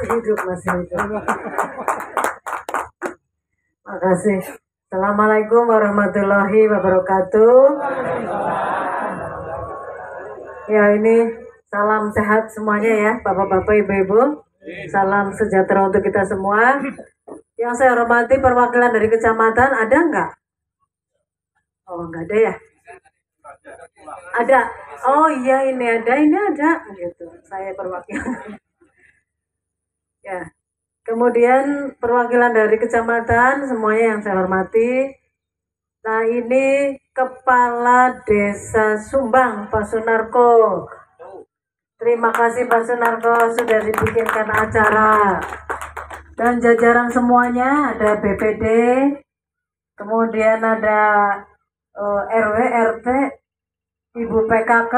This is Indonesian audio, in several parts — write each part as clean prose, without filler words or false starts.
Masih hidup. Makasih. Assalamualaikum warahmatullahi wabarakatuh. Ya, ini salam sehat semuanya ya, Bapak-bapak, Ibu-ibu. Salam sejahtera untuk kita semua. Yang saya hormati perwakilan dari kecamatan, ada nggak? Oh, nggak ada ya? Ada. Oh iya, ini ada. Gitu. Saya perwakilan. Ya. Kemudian perwakilan dari kecamatan, semuanya yang saya hormati. Nah, ini Kepala Desa Sumbang, Pak Sunarko. Terima kasih Pak Sunarko sudah dibikinkan acara. Dan jajaran semuanya, ada BPD, kemudian ada RW, RT, Ibu PKK,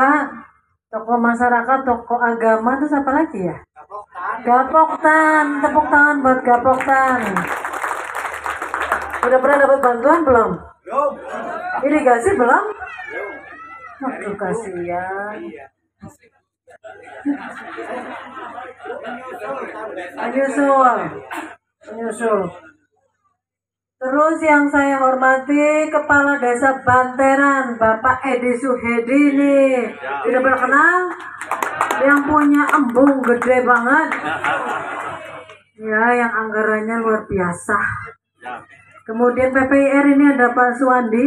tokoh masyarakat, tokoh agama, terus apa lagi ya? Gapoktan, tepuk tangan buat Gapoktan. Udah pernah dapat bantuan belum? Belum. Irigasi belum? Aduh, kasihan. Menyusul. Terus yang saya hormati Kepala Desa Banteran, Bapak Edi Suhedi nih. Tidak pernah kenal? Yang punya embung gede banget. Ya, yang anggarannya luar biasa. Kemudian PPIR ini ada Pak Suwandi.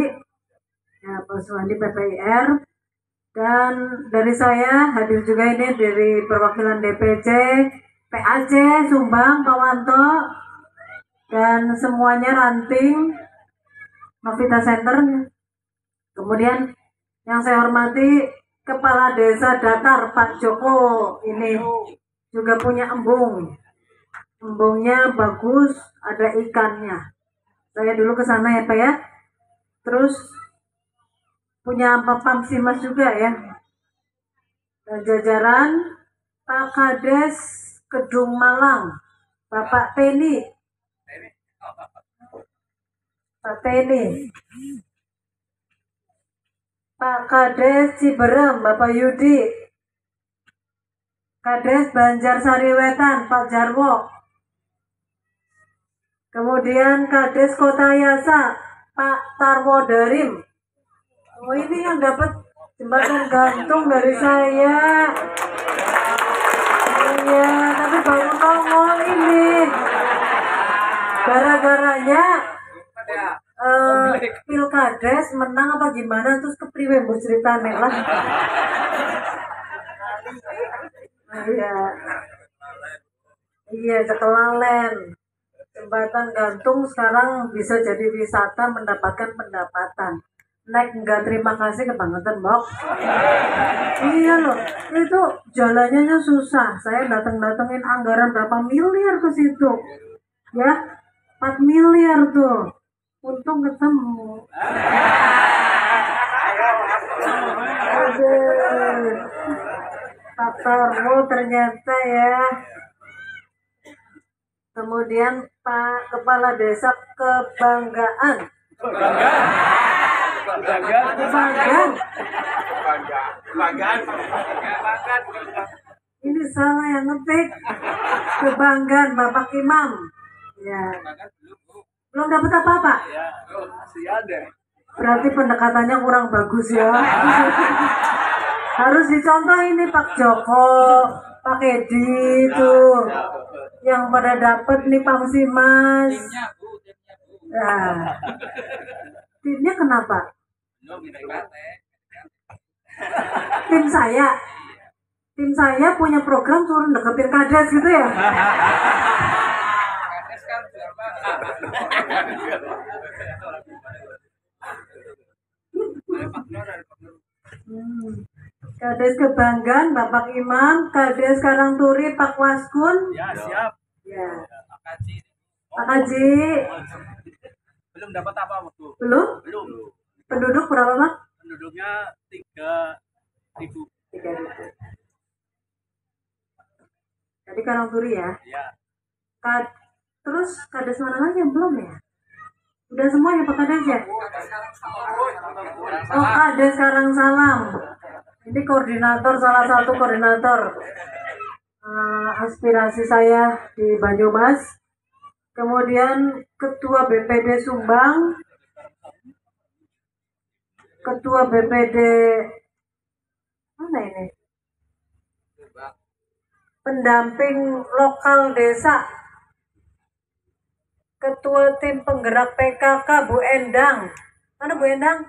Ya, Pak Suwandi PPIR. Dan dari saya hadir juga ini dari perwakilan DPC, PAC, Sumbang, Pak Wanto, dan semuanya ranting, Novita Center. Kemudian yang saya hormati Kepala Desa Datar, Pak Joko, ini juga punya embung. Embungnya bagus, ada ikannya. Saya dulu ke sana ya Pak ya. Terus punya Pamsimas juga ya. Dan jajaran Pak Kades Kedung Malang, Bapak Teni. Pak Teni. Pak Kades Ciberem, Bapak Yudi. Kades Banjarsari Wetan, Pak Jarwo. Kemudian Kades Kota Yasa, Pak Tarwo Darim. Oh, ini yang dapat jembatan gantung dari saya. Iya, tapi baru nongol ini. Gara-garanya Pilkades menang apa gimana, terus kepriwe mbok ceritane lah. Iya, Cekelalen. Jembatan gantung sekarang bisa jadi wisata, mendapatkan pendapatan. Naik enggak terima kasih kebangetan, Bok. Iya loh, itu jalannya susah. Saya datengin anggaran berapa miliar ke situ. Ya, 4 miliar tuh. Untung ketemu. Aduh. Pak Tarwo ternyata ya. Kemudian Pak Kepala Desa Kebanggaan. Ini salah yang ngetik. Kebanggaan Bapak Imam. Ya. Belum dapat apa-apa? Masih ada. Berarti pendekatannya kurang bagus ya. Harus dicontoh ini Pak Joko, Pak Edi tuh. Yang pada dapat nih Pamsimas. Nah. Timnya kenapa? Tim saya punya program suruh deketin Kades gitu ya. Kades Kebanggaan Bapak Imam, Kades Karangturi Pak Waskun. Ya, siap. Ya. Pak Haji. Belum dapat apa, Bu? Belum. Penduduk berapa, Pak? Penduduknya 3.000. Jadi Karangturi ya? Iya. Terus Kades mana lagi yang belum ya? Udah semua ya Pak Kades ya? Oh, Kades Karangsalam. Ini koordinator, salah satu koordinator. aspirasi saya di Banyumas, kemudian Ketua BPD Sumbang, Ketua BPD mana ini? Pendamping lokal desa, Ketua tim penggerak PKK Bu Endang. Mana Bu Endang?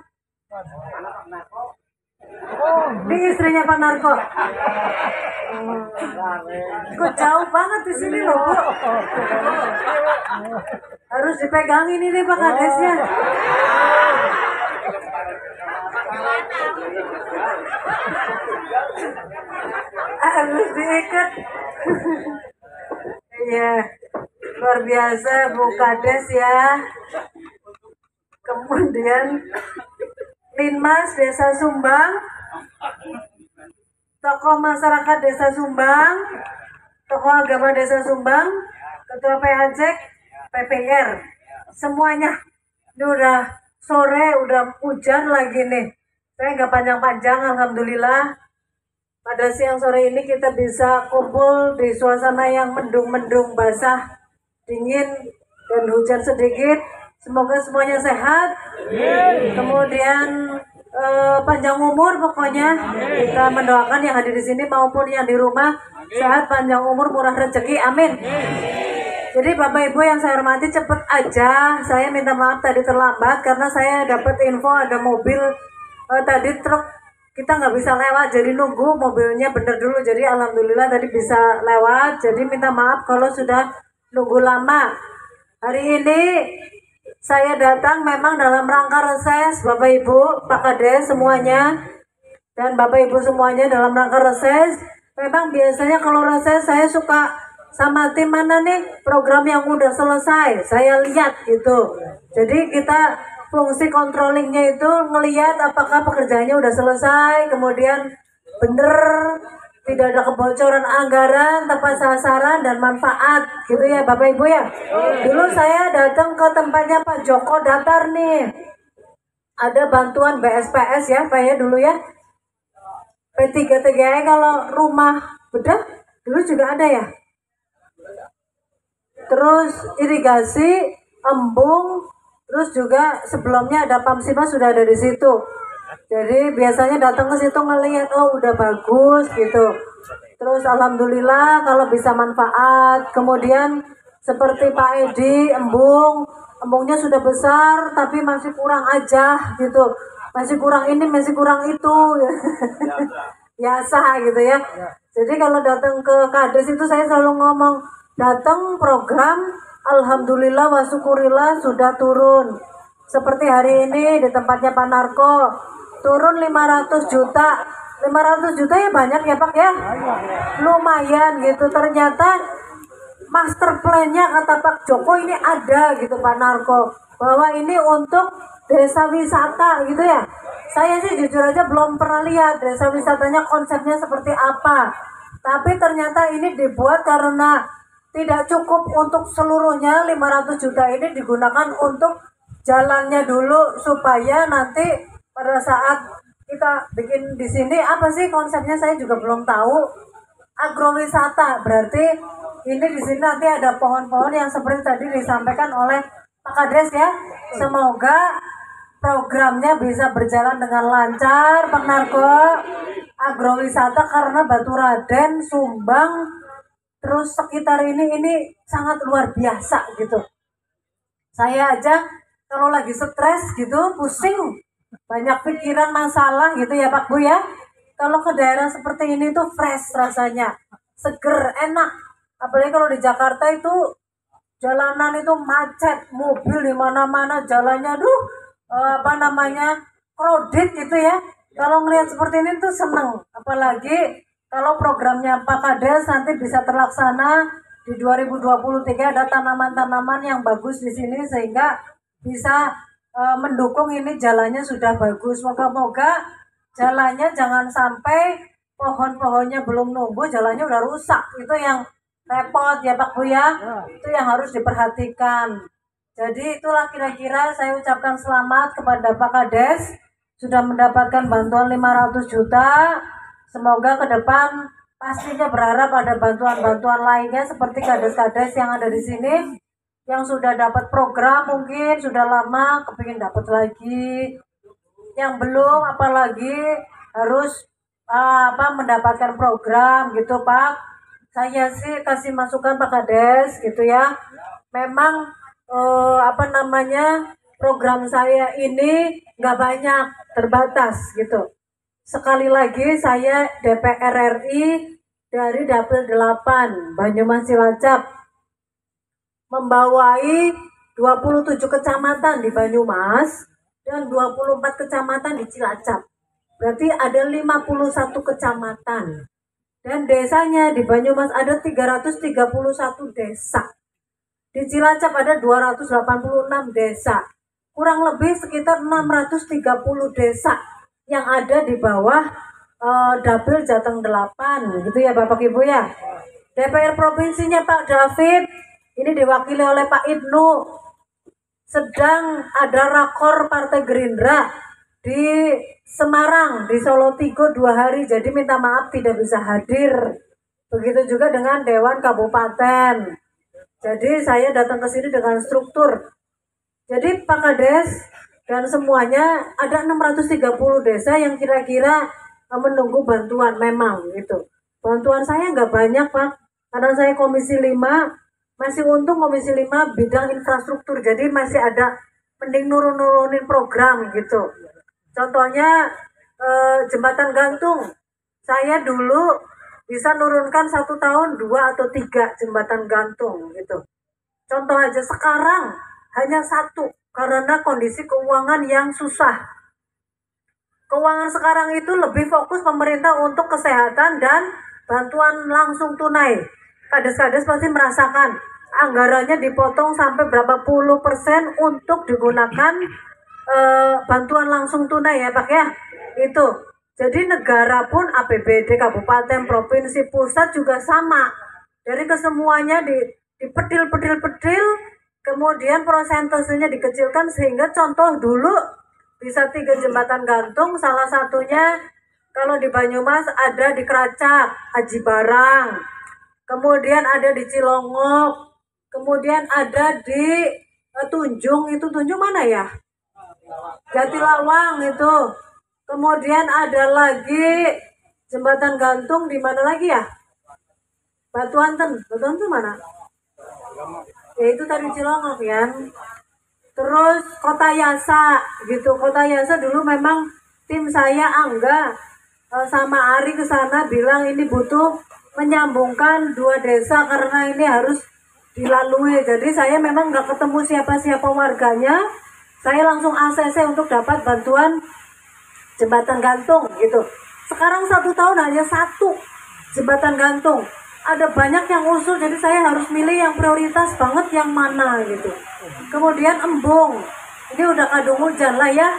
Ini istrinya Pak Narko. Kok jauh banget di sini loh Bu. Harus dipegangin ini Pak Kadesnya. Harus diikat. Iya, luar biasa Bu Kades ya. Kemudian Linmas Desa Sumbang, tokoh masyarakat Desa Sumbang, tokoh agama Desa Sumbang, Ketua PAJ, PPR, semuanya. Ini udah sore, udah hujan lagi nih. Saya nggak panjang-panjang, alhamdulillah. Pada siang sore ini kita bisa kumpul di suasana yang mendung-mendung, basah, dingin, dan hujan sedikit. Semoga semuanya sehat. Kemudian panjang umur pokoknya. Kita mendoakan yang hadir di sini maupun yang di rumah sehat, panjang umur, murah rezeki. Amin. Jadi Bapak Ibu yang saya hormati, cepet aja. Saya minta maaf tadi terlambat karena saya dapat info ada mobil tadi truk kita nggak bisa lewat, jadi nunggu mobilnya bener dulu. Jadi alhamdulillah tadi bisa lewat. Jadi minta maaf kalau sudah nunggu lama. Hari ini saya datang memang dalam rangka reses, Bapak Ibu, Pak Kades semuanya, dan Bapak Ibu semuanya dalam rangka reses. Memang biasanya kalau reses saya suka sama tim mana nih program yang udah selesai, saya lihat gitu. Jadi kita fungsi controllingnya itu ngelihat apakah pekerjaannya udah selesai, kemudian bener, tidak ada kebocoran anggaran, tepat sasaran dan manfaat gitu ya Bapak Ibu ya. Dulu saya datang ke tempatnya Pak Joko Datar nih, ada bantuan BSPS ya Pak ya dulu ya, P3TGI kalau rumah bedah dulu juga ada ya. Terus irigasi, embung, terus juga sebelumnya ada Pamsima sudah ada di situ. Jadi biasanya datang ke situ ngelihat, oh udah bagus gitu. Terus alhamdulillah kalau bisa manfaat. Kemudian seperti Pak Edi, embungnya sudah besar tapi masih kurang aja gitu. Masih kurang ini, masih kurang itu. Biasa gitu ya. Jadi kalau datang ke Kades itu saya selalu ngomong, datang program, alhamdulillah wa syukurillah sudah turun. Seperti hari ini di tempatnya Pak Narko, turun 500 juta. 500 juta ya banyak ya Pak ya? Lumayan gitu. Ternyata master plan-nya kata Pak Joko ini ada gitu Pak Narko. Bahwa ini untuk desa wisata gitu ya. Saya sih jujur aja belum pernah lihat desa wisatanya konsepnya seperti apa. Tapi ternyata ini dibuat karena tidak cukup untuk seluruhnya. 500 juta ini digunakan untuk jalannya dulu supaya nanti pada saat kita bikin di sini apa sih konsepnya saya juga belum tahu. Agrowisata berarti ini di sini nanti ada pohon-pohon yang seperti tadi disampaikan oleh Pak Kades ya. Semoga programnya bisa berjalan dengan lancar Pak Narko. Agrowisata karena Baturaden, Sumbang, terus sekitar ini sangat luar biasa gitu. Saya aja kalau lagi stres gitu, pusing, banyak pikiran masalah gitu ya Pak Bu ya. Kalau ke daerah seperti ini tuh fresh rasanya, seger, enak. Apalagi kalau di Jakarta itu jalanan itu macet, mobil di mana-mana, jalannya crowded gitu ya. Kalau ngelihat seperti ini tuh seneng, apalagi kalau programnya Pak Kades nanti bisa terlaksana di 2023, ada tanaman-tanaman yang bagus di sini sehingga bisa mendukung ini jalannya sudah bagus. Moga-moga jalannya jangan sampai pohon-pohonnya belum numbuh, jalannya udah rusak. Itu yang repot ya Pak Bu ya. Itu yang harus diperhatikan. Jadi itulah kira-kira saya ucapkan selamat kepada Pak Kades sudah mendapatkan bantuan 500 juta. Semoga ke depan pastinya berharap ada bantuan-bantuan lainnya seperti kades-kades yang ada di sini yang sudah dapat program mungkin sudah lama kepingin dapat lagi, yang belum apalagi harus mendapatkan program gitu Pak. Saya sih kasih masukan Pak Kades gitu ya. Memang program saya ini nggak banyak, terbatas gitu. Sekali lagi saya DPR RI dari Dapil 8 Banyumas Cilacap membawai 27 kecamatan di Banyumas dan 24 kecamatan di Cilacap. Berarti ada 51 kecamatan. Dan desanya di Banyumas ada 331 desa. Di Cilacap ada 286 desa. Kurang lebih sekitar 630 desa yang ada di bawah Dapil Jateng 8 gitu ya Bapak Ibu ya. DPR provinsinya Pak David ini diwakili oleh Pak Ibnu. Sedang ada rakor Partai Gerindra di Semarang, di Solo Tigo 2 hari, jadi minta maaf tidak bisa hadir. Begitu juga dengan Dewan Kabupaten. Jadi saya datang ke sini dengan struktur. Jadi Pak Kades dan semuanya ada 630 desa yang kira-kira menunggu bantuan memang gitu. Bantuan saya nggak banyak Pak, karena saya Komisi 5, masih untung Komisi 5 bidang infrastruktur, jadi masih ada mending nurunin program gitu. Contohnya jembatan gantung, saya dulu bisa nurunkan 1 tahun 2 atau 3 jembatan gantung gitu. Contoh aja sekarang hanya 1 karena kondisi keuangan yang susah. Keuangan sekarang itu lebih fokus pemerintah untuk kesehatan dan bantuan langsung tunai. Kades-kades pasti merasakan anggarannya dipotong sampai berapa puluh % untuk digunakan bantuan langsung tunai ya Pak ya. Itu. Jadi negara pun APBD kabupaten, provinsi, pusat juga sama. Dari kesemuanya dipetil-petil, kemudian prosentasenya dikecilkan sehingga contoh dulu bisa 3 jembatan gantung, salah satunya kalau di Banyumas ada di Keracak, Aji Barang, kemudian ada di Cilongok, kemudian ada di Tunjung, itu Tunjung mana ya? Jatilawang itu. Kemudian ada lagi jembatan gantung di mana lagi ya? Batuanten mana? Ya itu tadi Cilongok ya. Terus Kota Yasa gitu. Kota Yasa dulu memang tim saya Angga sama Ari ke sana bilang ini butuh menyambungkan 2 desa karena ini harus dilalui. Jadi saya memang nggak ketemu siapa-siapa warganya. Saya langsung ACC untuk dapat bantuan jembatan gantung gitu. Sekarang 1 tahun hanya 1 jembatan gantung. Ada banyak yang usul, jadi saya harus milih yang prioritas banget yang mana gitu. Kemudian embung, ini udah kadung hujan lah ya,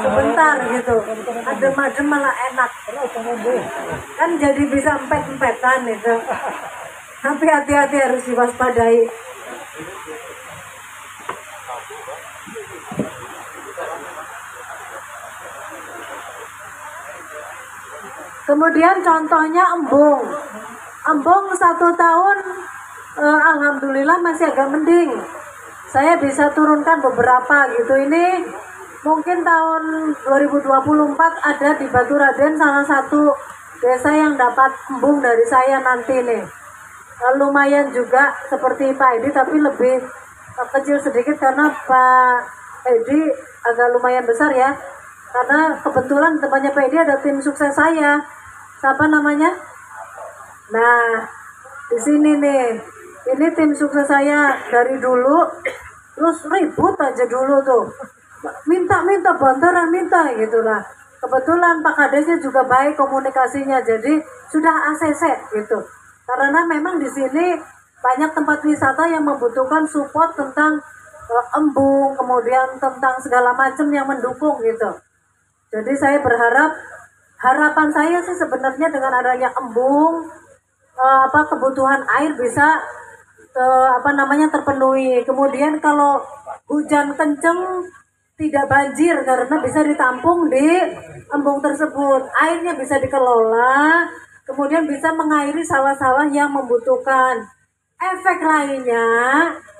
sebentar gitu. Adem-adem malah enak. Kan jadi bisa empet-empetan itu. Tapi hati-hati harus diwaspadai. Kemudian contohnya embung. Embung 1 tahun alhamdulillah masih agak mending. Saya bisa turunkan beberapa gitu. Ini mungkin tahun 2024 ada di Baturaden salah satu desa yang dapat embung dari saya nanti nih. Lumayan juga seperti Pak Edi tapi lebih kecil sedikit karena Pak Edi agak lumayan besar ya. Karena kebetulan tempatnya Pak Edi ada tim sukses saya. Siapa namanya? Nah, di sini nih. Ini tim sukses saya dari dulu. Terus ribut aja dulu tuh. Minta bantaran minta gitulah. Kebetulan Pak Kadesnya juga baik komunikasinya. Jadi sudah ACC gitu. Karena memang di sini banyak tempat wisata yang membutuhkan support tentang embung, kemudian tentang segala macam yang mendukung gitu. Jadi saya berharap, harapan saya sih sebenarnya dengan adanya embung, kebutuhan air bisa terpenuhi. Kemudian kalau hujan kenceng tidak banjir karena bisa ditampung di embung tersebut. Airnya bisa dikelola, kemudian bisa mengairi sawah-sawah yang membutuhkan. Efek lainnya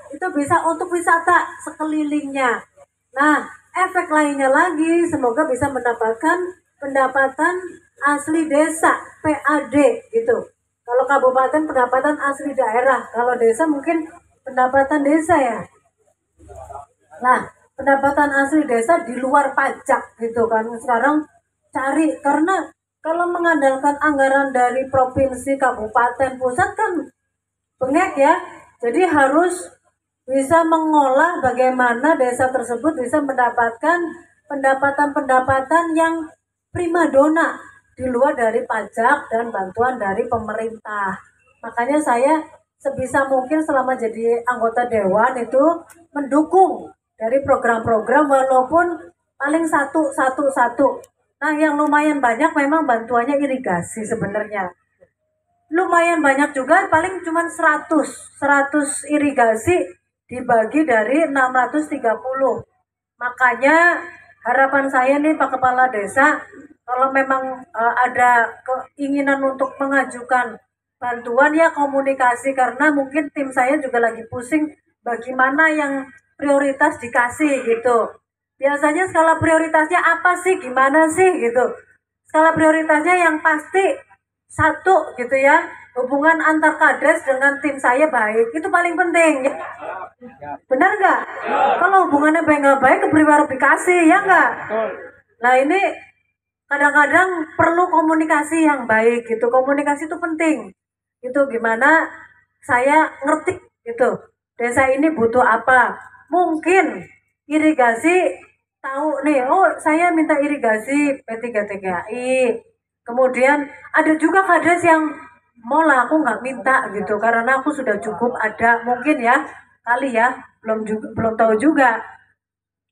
itu bisa untuk wisata sekelilingnya. Nah, efek lainnya lagi semoga bisa mendapatkan pendapatan asli desa, PAD gitu. Kalau kabupaten pendapatan asli daerah, kalau desa mungkin pendapatan desa ya. Nah, pendapatan asli desa di luar pajak gitu kan. Sekarang cari, karena kalau mengandalkan anggaran dari provinsi, kabupaten, pusat kan bengek ya. Jadi harus bisa mengolah bagaimana desa tersebut bisa mendapatkan pendapatan-pendapatan yang primadona di luar dari pajak dan bantuan dari pemerintah. Makanya saya sebisa mungkin selama jadi anggota dewan itu mendukung dari program-program walaupun paling satu. Nah, yang lumayan banyak memang bantuannya irigasi sebenarnya. Lumayan banyak juga, paling cuma 100 irigasi dibagi dari 630. Makanya harapan saya nih Pak Kepala Desa, kalau memang ada keinginan untuk mengajukan bantuan ya komunikasi, karena mungkin tim saya juga lagi pusing bagaimana yang prioritas dikasih gitu. Biasanya skala prioritasnya apa sih, gimana sih gitu. Skala prioritasnya yang pasti satu gitu ya, hubungan antar kades dengan tim saya baik, itu paling penting ya. Benar nggak? Kalau hubungannya baik nggak baik, verifikasi ya nggak? Nah ini kadang-kadang perlu komunikasi yang baik gitu. Komunikasi itu penting. Itu gimana saya ngerti gitu. Desa ini butuh apa? Mungkin irigasi tahu nih, oh saya minta irigasi P3TKI. Kemudian ada juga kades yang mau lah aku nggak minta gitu karena aku sudah cukup ada, mungkin ya kali ya, belum tahu juga.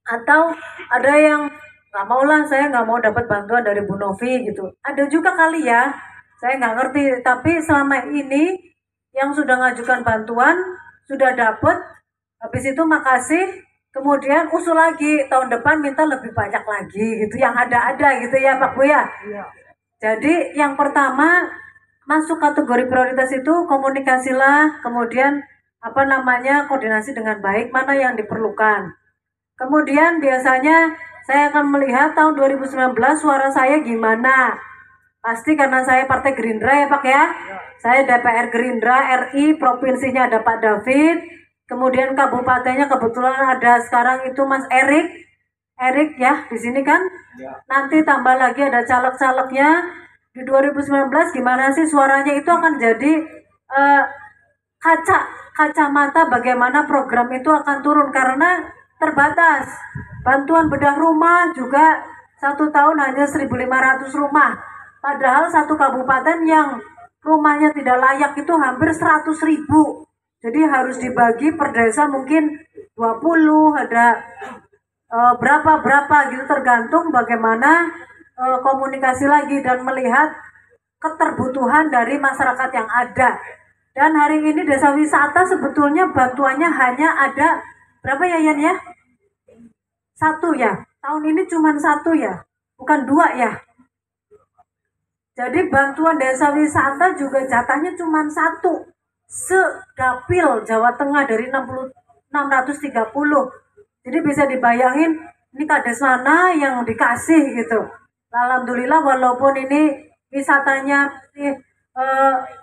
Atau ada yang nggak mau lah, saya nggak mau dapat bantuan dari Bu Novi gitu, ada juga kali ya, saya nggak ngerti. Tapi selama ini yang sudah ngajukan bantuan sudah dapat, habis itu makasih, kemudian usul lagi tahun depan minta lebih banyak lagi gitu, yang ada gitu ya Pak Bu ya. Jadi yang pertama masuk kategori prioritas itu komunikasilah, kemudian apa namanya, koordinasi dengan baik mana yang diperlukan. Kemudian biasanya saya akan melihat tahun 2019 suara saya gimana. Pasti karena saya Partai Gerindra ya Pak ya. Saya DPR Gerindra RI, provinsinya ada Pak David, kemudian kabupatennya kebetulan ada sekarang itu Mas Erik ya di sini kan. Nanti tambah lagi ada caleg-calegnya. Di 2019 gimana sih suaranya, itu akan jadi kacamata bagaimana program itu akan turun karena terbatas. Bantuan bedah rumah juga 1 tahun hanya 1.500 rumah. Padahal satu kabupaten yang rumahnya tidak layak itu hampir 100.000. Jadi harus dibagi per desa mungkin 20, ada berapa gitu, tergantung bagaimana komunikasi lagi dan melihat keterbutuhan dari masyarakat yang ada. Dan hari ini desa wisata sebetulnya bantuannya hanya ada berapa ya Yan ya? 1 ya. Tahun ini cuma 1 ya, bukan 2 ya. Jadi bantuan desa wisata juga jatahnya cuma 1 sedapil Jawa Tengah dari 630. Jadi bisa dibayangin ini kades mana yang dikasih gitu. Alhamdulillah walaupun ini wisatanya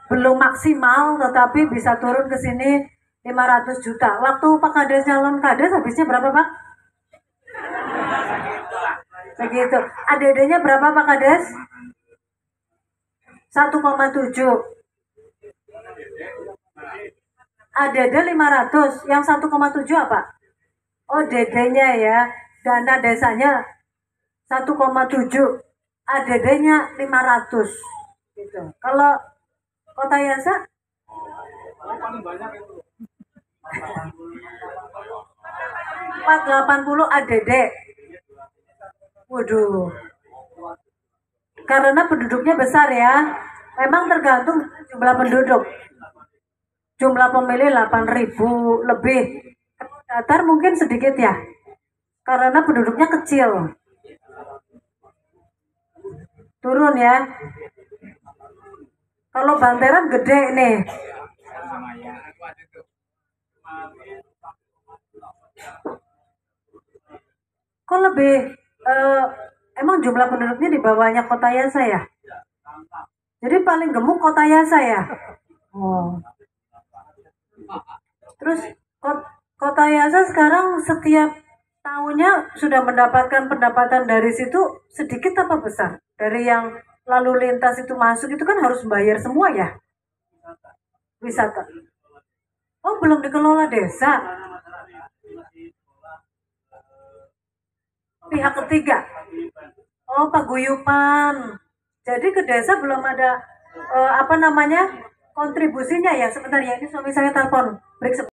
belum maksimal, tetapi bisa turun ke sini 500 juta. Waktu Pak Kades nyalon kades habisnya berapa Pak? Segitu. ADD-nya berapa Pak Kades? 1,7. ADD 500, yang 1,7 apa? Oh DD-nya ya, dana desanya 1,7, ADD-nya 500 gitu. Kalau Kota Yasa 480 ADD. Waduh. Karena penduduknya besar ya. Memang tergantung jumlah penduduk. Jumlah pemilih 8.000 lebih. Datar mungkin sedikit ya, karena penduduknya kecil. Turun ya. Kalau Banteran gede nih. Kok lebih eh, emang jumlah penduduknya di bawahnya Kota Yasa ya? Jadi paling gemuk Kota Yasa ya? Oh. Terus Kota Yasa sekarang setiap tahunnya sudah mendapatkan pendapatan dari situ sedikit apa besar? Dari yang lalu lintas itu masuk itu kan harus bayar semua ya? Wisata. Oh, belum dikelola desa. Pihak ketiga. Oh, paguyupan. Jadi ke desa belum ada apa namanya kontribusinya ya. Sebentar ya, ini suami saya telepon. Break